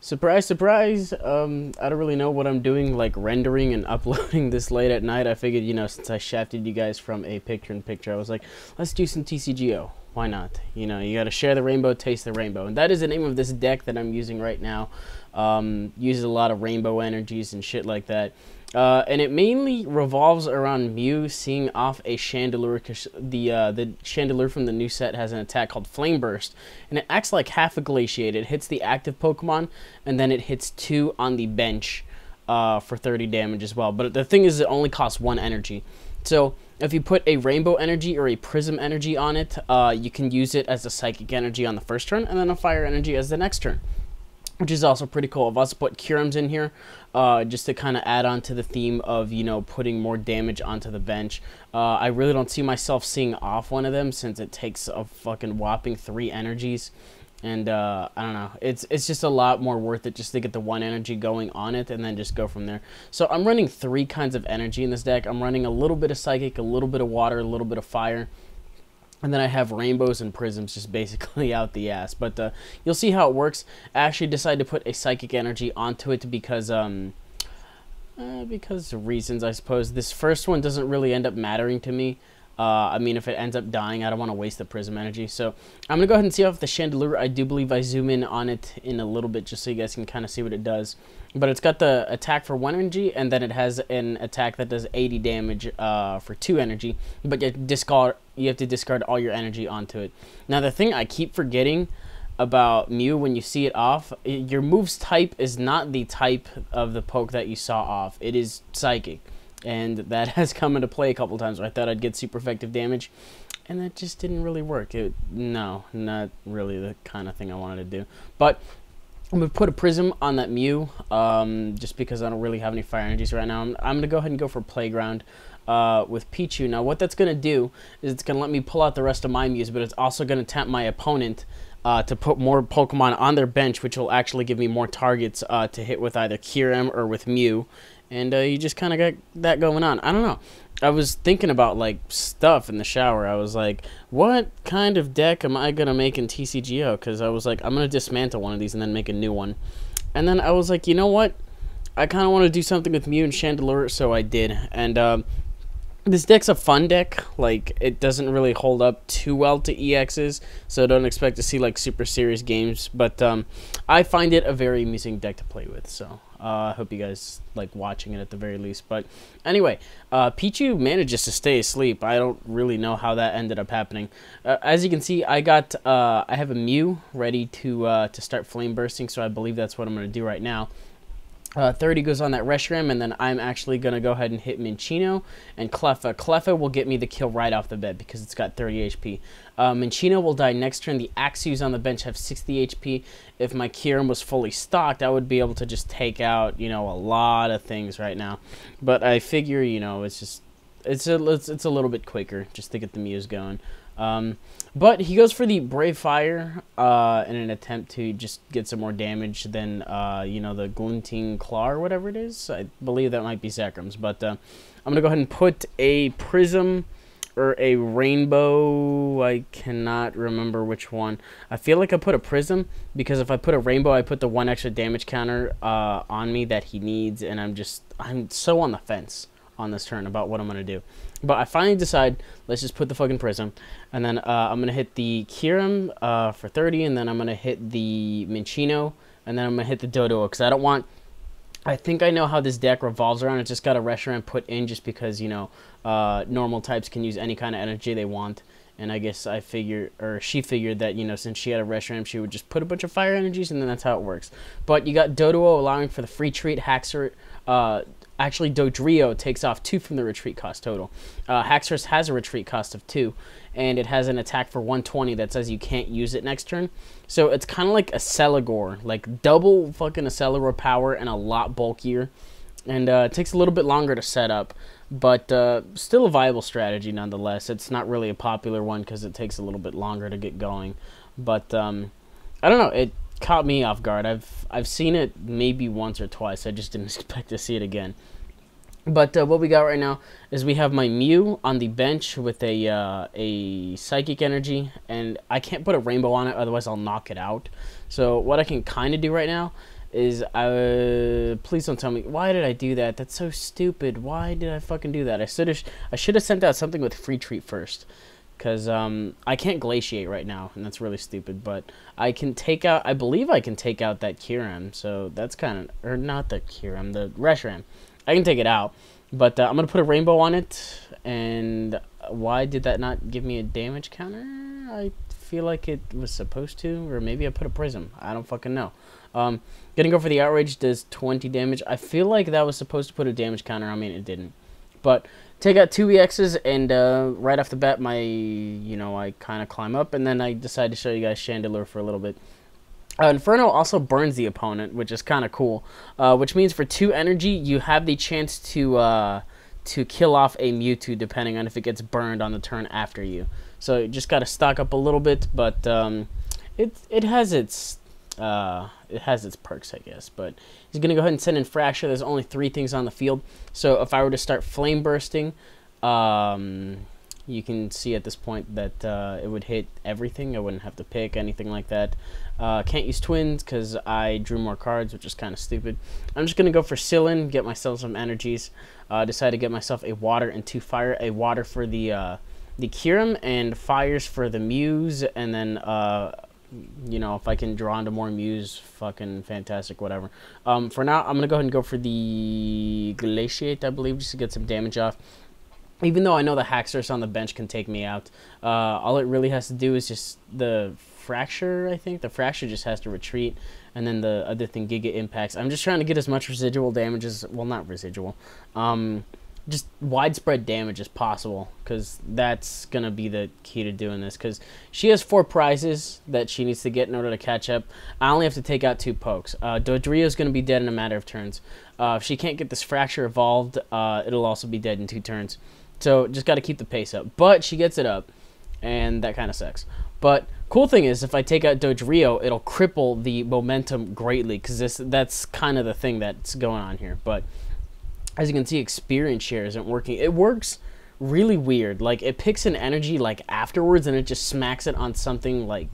Surprise, surprise. I don't really know what I'm doing, like rendering and uploading this late at night. I figured, since I shafted you guys from a picture-in-picture, I was like, let's do some TCGO. Why not? You got to share the rainbow, taste the rainbow. And that is the name of this deck that I'm using right now. Uses a lot of rainbow energies and shit like that. And it mainly revolves around Mew seeing off a Chandelure, because the Chandelure from the new set has an attack called Flame Burst, and it acts like half a Glaciate. It hits the active Pokemon, and then it hits 2 on the bench for 30 damage as well. But the thing is, it only costs 1 energy. So if you put a Rainbow Energy or a Prism Energy on it, you can use it as a Psychic Energy on the first turn, and then a Fire Energy as the next turn, which is also pretty cool. I've also put Curums in here just to kind of add on to the theme of, putting more damage onto the bench. I really don't see myself seeing off one of them since it takes a fucking whopping 3 energies. And I don't know. It's just a lot more worth it just to get the 1 energy going on it and then just go from there. So I'm running 3 kinds of energy in this deck. I'm running a little bit of Psychic, a little bit of Water, a little bit of Fire. And then I have rainbows and prisms just basically out the ass. But you'll see how it works. I actually decided to put a psychic energy onto it because of reasons, I suppose. This first one doesn't really end up mattering to me. I mean, if it ends up dying, I don't want to waste the prism energy. So I'm going to go ahead and see off the Chandelure. I do believe I zoom in on it in a little bit just so you guys can kind of see what it does. But it's got the attack for 1 energy, and then it has an attack that does 80 damage for 2 energy. But you have to discard all your energy onto it. Now, the thing I keep forgetting about Mew when you see it off, your move's type is not the type of the poke that you saw off. It is Psychic. And that has come into play a couple times where I thought I'd get super effective damage, and that just didn't really work. No, not really the kind of thing I wanted to do. But I'm going to put a Prism on that Mew, just because I don't really have any Fire Energies right now. I'm going to go ahead and go for Playground with Pichu. Now, what that's going to do is it's going to let me pull out the rest of my Mews, but it's also going to tempt my opponent to put more Pokemon on their bench, which will actually give me more targets to hit with either Kyurem or with Mew. And you just kind of got that going on. I don't know. I was thinking about, like, stuff in the shower. I was like, what kind of deck am I going to make in TCGO? Because I was like, I'm going to dismantle one of these and then make a new one. And then I was like, you know what? I kind of want to do something with Mew and Chandelure, so I did. And this deck's a fun deck. Like, it doesn't really hold up too well to EXs, so don't expect to see, like, super serious games. But I find it a very amusing deck to play with, so I hope you guys like watching it at the very least. But anyway, Pichu manages to stay asleep. I don't really know how that ended up happening. As you can see, I have a Mew ready to start flame bursting, so I believe that's what I'm going to do right now. 30 goes on that Reshiram, and then I'm actually going to go ahead and hit Minccino and Cleffa. Cleffa will get me the kill right off the bat because it's got 30 HP. Minccino will die next turn. The Axews on the bench have 60 HP. If my Kyurem was fully stocked, I would be able to just take out, a lot of things right now. But I figure, it's a little bit quicker just to get the Mews going. But he goes for the Brave Fire in an attempt to just get some more damage than, the Glinting Claw or whatever it is. I believe that might be Zakrum's. But I'm going to go ahead and put a Prism or a Rainbow. I cannot remember which one. I feel like I put a Prism because if I put a Rainbow, I put the 1 extra damage counter on me that he needs. And I'm so on the fence on this turn about what I'm going to do. But I finally decide, let's just put the fucking Prism. And then I'm going to hit the Kyurem for 30, and then I'm going to hit the Minccino, and then I'm going to hit the Doduo, because I think I know how this deck revolves around. It's just got a Reshiram put in just because, normal types can use any kind of energy they want. And I guess she figured that, since she had a Reshiram, she would just put a bunch of fire energies, and then that's how it works. But you got Doduo allowing for the free treat. Actually, Dodrio takes off 2 from the retreat cost total. Haxorus has a retreat cost of 2, and it has an attack for 120 that says you can't use it next turn. So it's kind of like a Celigore, like double fucking a Celigore power and a lot bulkier. And it takes a little bit longer to set up, but still a viable strategy nonetheless. It's not really a popular one because it takes a little bit longer to get going. But I don't know, it caught me off guard. I've seen it maybe once or twice. I just didn't expect to see it again. But what we got right now is we have my Mew on the bench with a Psychic Energy, and I can't put a Rainbow on it, otherwise I'll knock it out. So what I can kind of do right now is please don't tell me, why did I do that? That's so stupid. Why did I fucking do that? I should have sent out something with free treat first, because I can't glaciate right now, and that's really stupid. But I can take out, I believe I can take out that Kyurem, so that's kind of, or not the Kyurem, the Reshiram. I can take it out, but I'm gonna put a rainbow on it. And why did that not give me a damage counter? I feel like it was supposed to, or maybe I put a prism. I don't fucking know. Gonna go for the outrage, does 20 damage. I feel like that was supposed to put a damage counter. I mean, it didn't. But take out 2 EXs, and right off the bat, I kind of climb up, and then I decide to show you guys Chandelure for a little bit. Inferno also burns the opponent, which is kind of cool. Which means for 2 energy, you have the chance to kill off a Mewtwo, depending on if it gets burned on the turn after you. So you just got to stock up a little bit, but it has its perks, I guess. But he's gonna go ahead and send in Fracture. There's only 3 things on the field, so if I were to start Flame Bursting, you can see at this point that it would hit everything. I wouldn't have to pick anything like that. Can't use Twins because I drew more cards, which is kind of stupid. I'm just gonna go for Sillin, get myself some energies. Decide to get myself a Water and 2 Fire. A Water for the Kyurem, and Fires for the Mews, and then if I can draw into more Mews, fucking fantastic, whatever. For now, I'm gonna go ahead and go for the Glaciate, I believe, just to get some damage off. Even though I know the Haxorus on the bench can take me out, all it really has to do is just the Fracture, I think. The Fracture just has to retreat, and then the other thing, Giga Impacts. I'm just trying to get as much residual damage as, well, not residual, just widespread damage as possible, because that's going to be the key to doing this, because she has 4 prizes that she needs to get in order to catch up. I only have to take out 2 pokes. Dodrio is going to be dead in a matter of turns. If she can't get this Fracture evolved, it'll also be dead in 2 turns. So just got to keep the pace up. But she gets it up, and that kind of sucks. But cool thing is, if I take out Dodrio, it'll cripple the momentum greatly, because that's kind of the thing that's going on here. But as you can see, experience share isn't working. It works really weird. Like, it picks an energy like afterwards, and it just smacks it on something like,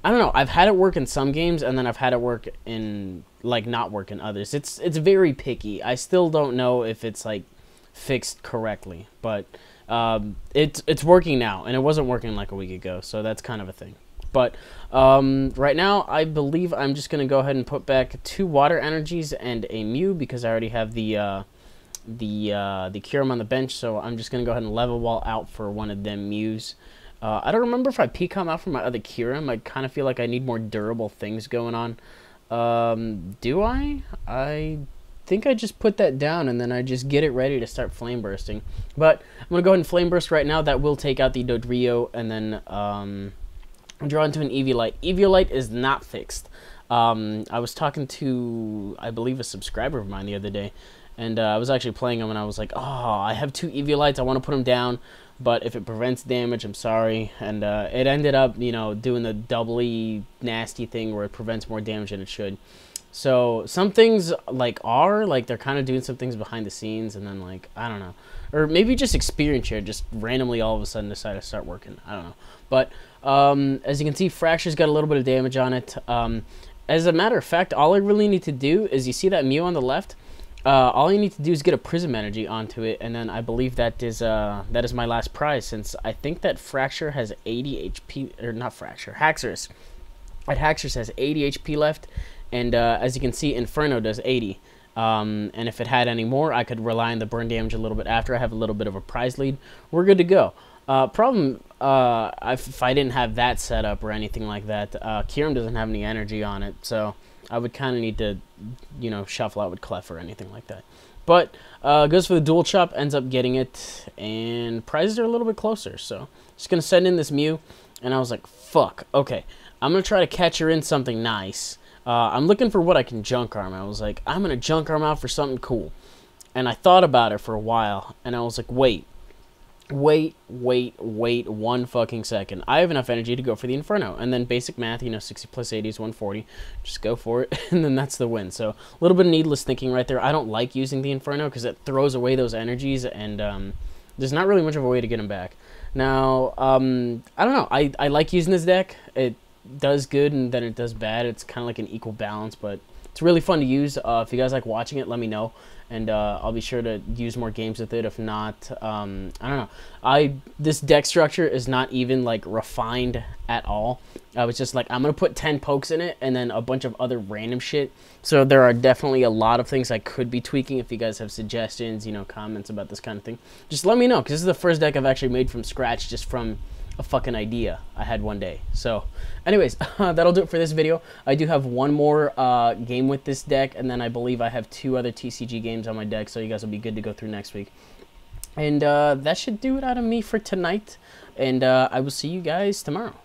I don't know. I've had it work in some games, and then I've had it work in, like, not work in others. It's very picky. I still don't know if it's like fixed correctly, but it's working now, and it wasn't working like a week ago, so that's kind of a thing. But right now, I believe I'm just gonna go ahead and put back 2 water energies and a Mew, because I already have the Kyurem on the bench. So I'm just gonna go ahead and level wall out for one of them Mews. I don't remember if I P-com out for my other Kyurem. I kind of feel like I need more durable things going on. Do I? I think I just put that down, and then I just get it ready to start Flame Bursting. But I'm going to go ahead and Flame Burst right now. That will take out the Dodrio, and then draw into an Eviolite. Eviolite is not fixed. I was talking to, I believe, a subscriber of mine the other day, and I was actually playing them, and I was like, oh, I have 2 Eviolites. I want to put them down, but if it prevents damage, I'm sorry. And it ended up, doing the doubly nasty thing where it prevents more damage than it should. So some things they're kind of doing some things behind the scenes, and then I don't know, or maybe just experience share just randomly all of a sudden decide to start working. I don't know, but as you can see, Fracture's got a little bit of damage on it. As a matter of fact, all I really need to do is, you see that Mew on the left, all you need to do is get a Prism Energy onto it, and then I believe that is my last prize, since I think that Fracture has 80 HP, or not Fracture, Haxorus. Haxorus has 80 HP left. And as you can see, Inferno does 80. And if it had any more, I could rely on the burn damage a little bit after. I have a little bit of a prize lead. We're good to go. Problem, if I didn't have that set up or anything like that, Kyurem doesn't have any energy on it. So I would kind of need to, shuffle out with Clef or anything like that. But goes for the dual chop, ends up getting it. And prizes are a little bit closer. So just going to send in this Mew. And I was like, fuck. Okay, I'm going to try to catch her in something nice. I'm looking for what I can junk arm. I was like, I'm going to junk arm out for something cool. And I thought about it for a while, and I was like, wait 1 fucking second. I have enough energy to go for the Inferno. And then basic math, 60 plus 80 is 140. Just go for it, and then that's the win. So a little bit of needless thinking right there. I don't like using the Inferno because it throws away those energies, and there's not really much of a way to get them back. Now, I don't know. I like using this deck. does good and then it does bad. It's kind of like an equal balance, but it's really fun to use. If you guys like watching it, let me know, and I'll be sure to use more games with it. If not, I don't know. This deck structure is not even like refined at all. I was just like, I'm gonna put 10 pokes in it and then a bunch of other random shit. So there are definitely a lot of things I could be tweaking. If you guys have suggestions, comments about this kind of thing, just let me know, because this is the first deck I've actually made from scratch, just from a fucking idea I had one day. So anyways, that'll do it for this video. I do have one more game with this deck, and then I believe I have 2 other TCG games on my deck, so you guys will be good to go through next week. And that should do it out of me for tonight, and I will see you guys tomorrow.